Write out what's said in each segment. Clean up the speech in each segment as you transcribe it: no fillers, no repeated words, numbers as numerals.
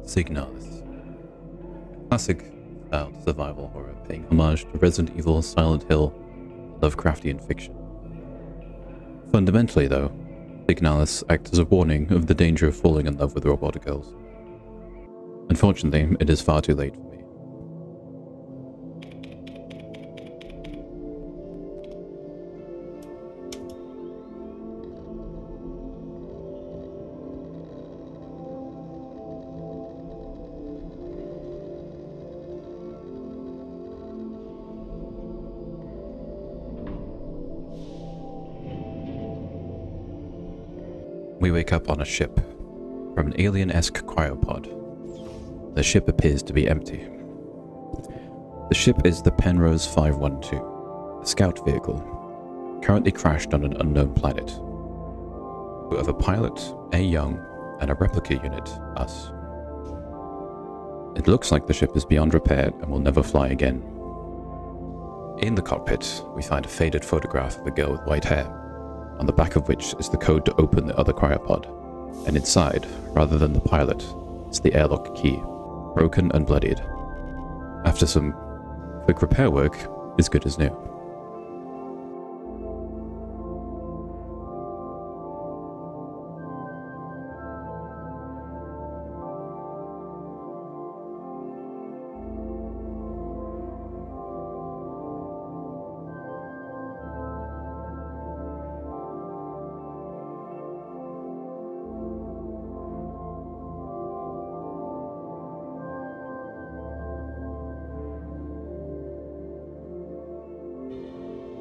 Signalis. Classic styled survival horror paying homage to Resident Evil, Silent Hill, Lovecraftian fiction. Fundamentally, though, Signalis acts as a warning of the danger of falling in love with robotic girls. Unfortunately, it is far too late for me. We wake up on a ship, from an alien-esque cryopod. The ship appears to be empty. The ship is the Penrose 512, a scout vehicle, currently crashed on an unknown planet. We have a pilot, A. Young, and a replica unit, us. It looks like the ship is beyond repair and will never fly again. In the cockpit, we find a faded photograph of a girl with white hair, on the back of which is the code to open the other cryopod, and inside, rather than the pilot, is the airlock key, broken and bloodied. After some quick repair work, is good as new.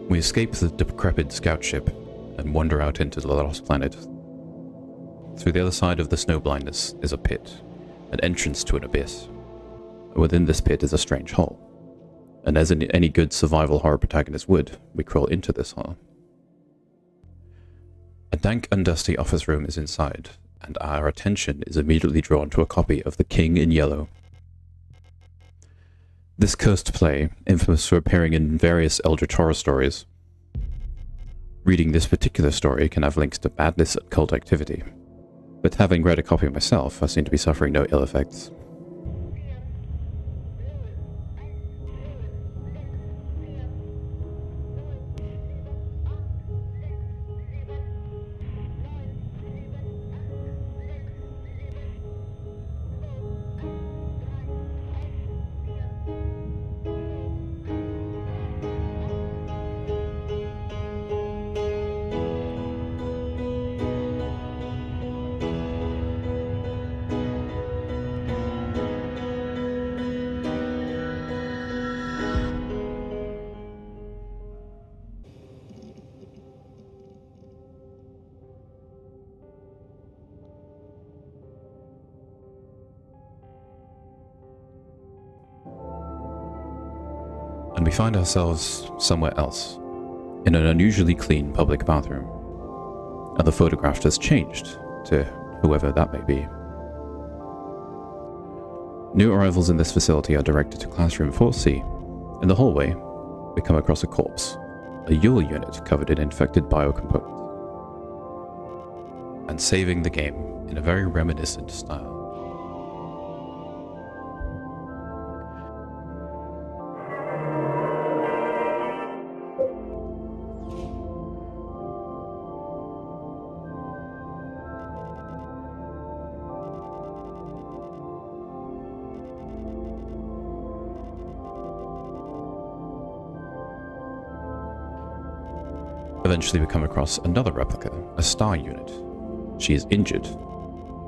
We escape the decrepit scout ship and wander out into the lost planet. Through the other side of the snow blindness is a pit, an entrance to an abyss. Within this pit is a strange hole, and as any good survival horror protagonist would, we crawl into this hole. A dank and dusty office room is inside, and our attention is immediately drawn to a copy of The King in Yellow. This cursed play, infamous for appearing in various eldritch horror stories. Reading this particular story can have links to madness and cult activity, but having read a copy myself, I seem to be suffering no ill effects. And we find ourselves somewhere else, in an unusually clean public bathroom. And the photograph has changed to whoever that may be. New arrivals in this facility are directed to classroom 4C. In the hallway, we come across a corpse, a Yule unit covered in infected biocomponents, and saving the game in a very reminiscent style. Eventually we come across another replica, a star unit. She is injured,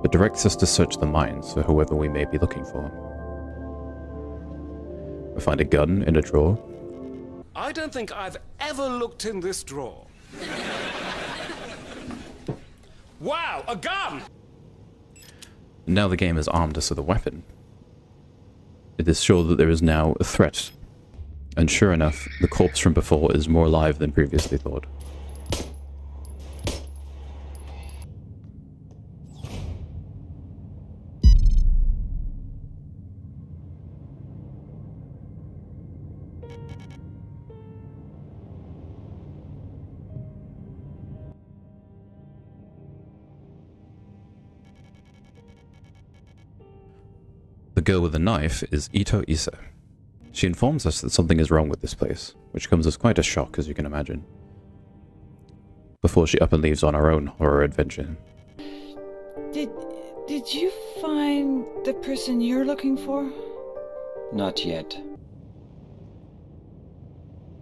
but directs us to search the mines for whoever we may be looking for. We find a gun in a drawer. I don't think I've ever looked in this drawer. Wow, a gun! Now the game has armed us with a weapon. It is sure that there is now a threat. And sure enough, the corpse from before is more alive than previously thought. The girl with the knife is Ito Isa. She informs us that something is wrong with this place, which comes as quite a shock, as you can imagine, before she up and leaves on her own horror adventure. Did you find the person you're looking for? Not yet.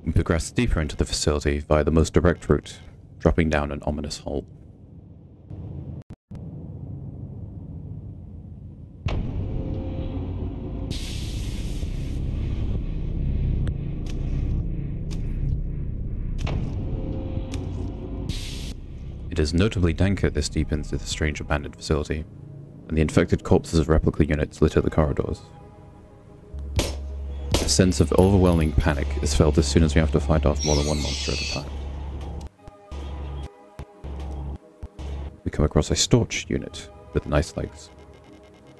We progress deeper into the facility via the most direct route, dropping down an ominous hole. It is notably danker this deep into the strange abandoned facility, and the infected corpses of replica units litter the corridors. A sense of overwhelming panic is felt as soon as we have to fight off more than one monster at a time. We come across a Storch unit with nice legs,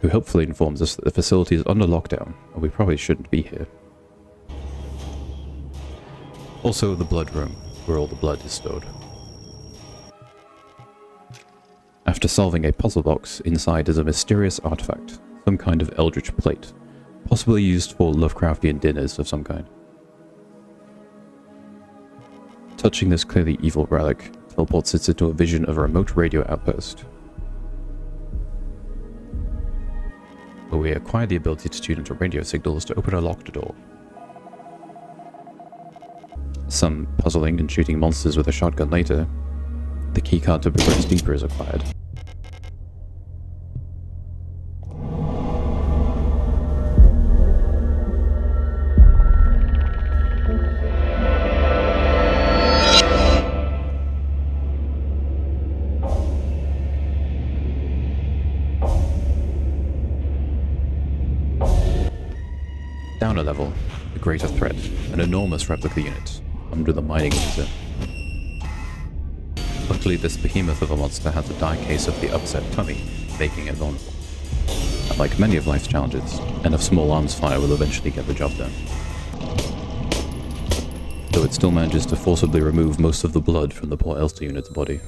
who helpfully informs us that the facility is under lockdown and we probably shouldn't be here. Also the blood room, where all the blood is stored. After solving a puzzle box, inside is a mysterious artifact, some kind of eldritch plate, possibly used for Lovecraftian dinners of some kind. Touching this clearly evil relic teleports it into a vision of a remote radio outpost, where we acquire the ability to tune into radio signals to open a locked door. Some puzzling and shooting monsters with a shotgun later, the keycard to progress deeper is acquired. Down a level, a greater threat, an enormous replica unit, under the mining laser. Luckily, this behemoth of a monster has a die case of the upset tummy, making it vulnerable. And like many of life's challenges, enough small arms fire will eventually get the job done. Though it still manages to forcibly remove most of the blood from the poor Elster unit's body.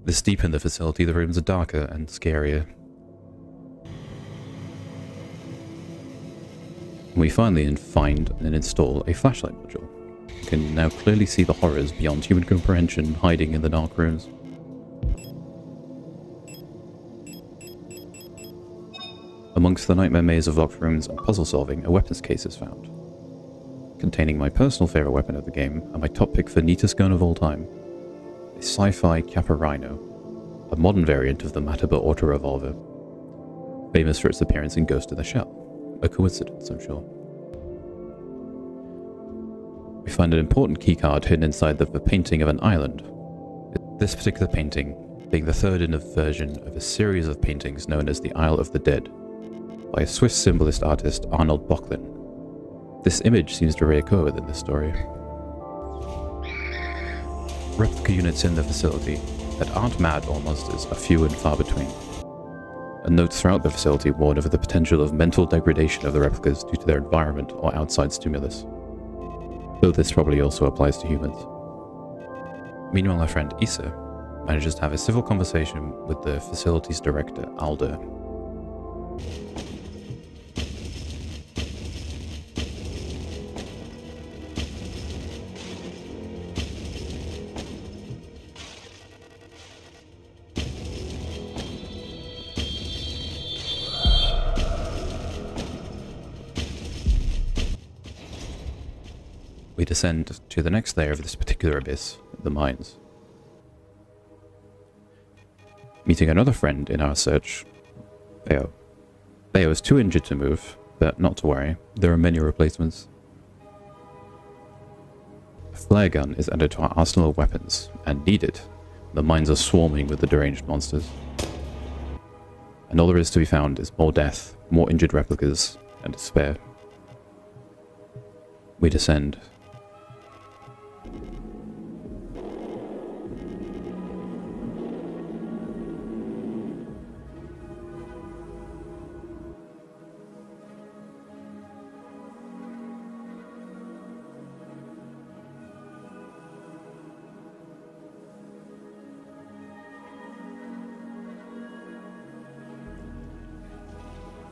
This deep in the facility, the rooms are darker and scarier. We finally find and install a flashlight module. You can now clearly see the horrors beyond human comprehension hiding in the dark rooms. Amongst the nightmare maze of locked rooms and puzzle solving, a weapons case is found, containing my personal favourite weapon of the game and my top pick for neatest gun of all time. A sci-fi Kappa Rhino, a modern variant of the Mataba auto revolver, famous for its appearance in Ghost in the Shell. A coincidence, I'm sure. We find an important keycard hidden inside the painting of an island. This particular painting being the third in a version of a series of paintings known as the Isle of the Dead, by a Swiss symbolist artist Arnold Böcklin. This image seems to reoccur within this story. Replica units in the facility that aren't mad or monsters are few and far between. And notes throughout the facility warn of the potential of mental degradation of the replicas due to their environment or outside stimulus. Though this probably also applies to humans. Meanwhile, our friend Issa manages to have a civil conversation with the facility's director, Alder. We descend to the next layer of this particular abyss, the mines. Meeting another friend in our search, Theo. Theo is too injured to move, but not to worry, there are many replacements. A flare gun is added to our arsenal of weapons, and needed. The mines are swarming with the deranged monsters. And all there is to be found is more death, more injured replicas, and despair. We descend.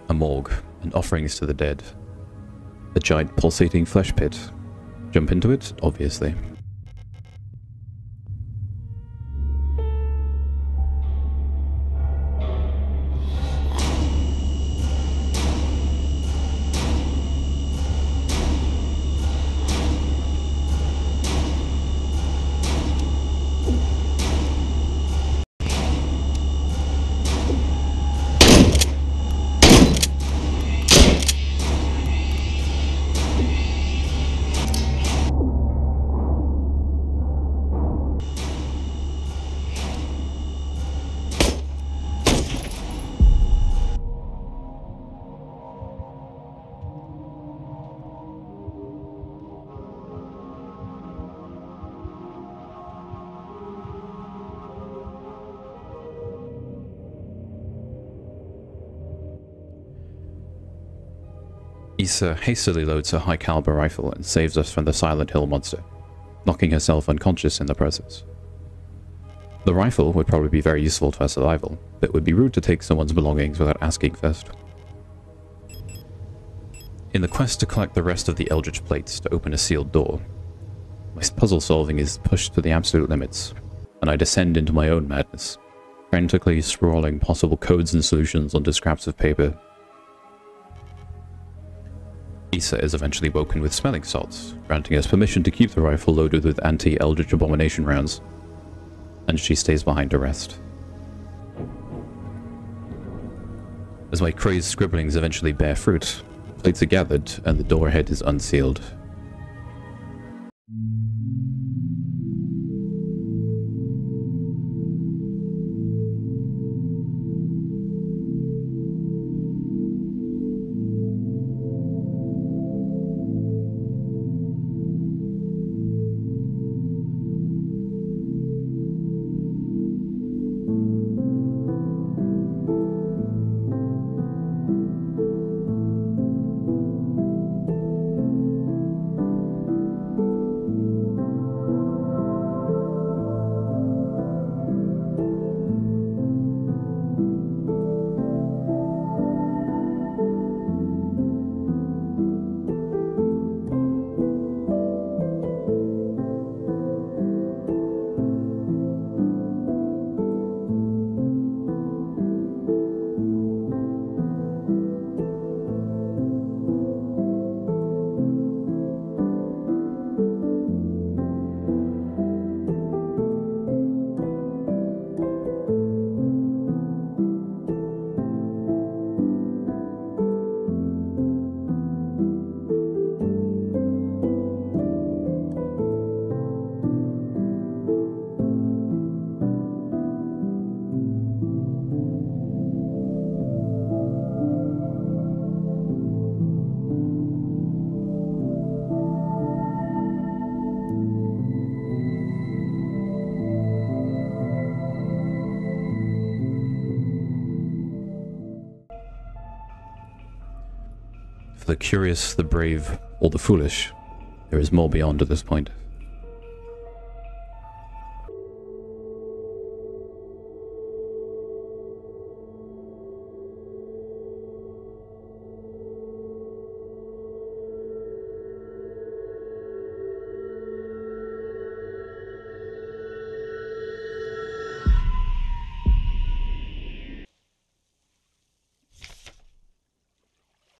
A morgue, and offerings to the dead. A giant pulsating flesh pit. Jump into it? Obviously. Issa hastily loads her high-caliber rifle and saves us from the Silent Hill monster, knocking herself unconscious in the process. The rifle would probably be very useful to our survival, but it would be rude to take someone's belongings without asking first. In the quest to collect the rest of the Eldritch plates to open a sealed door, my puzzle solving is pushed to the absolute limits, and I descend into my own madness, frantically scrawling possible codes and solutions onto scraps of paper. Issa is eventually woken with smelling salts, granting us permission to keep the rifle loaded with anti-Eldritch Abomination rounds, and she stays behind to rest. As my crazed scribblings eventually bear fruit, plates are gathered and the door ahead is unsealed. For the curious, the brave, or the foolish, there is more beyond at this point.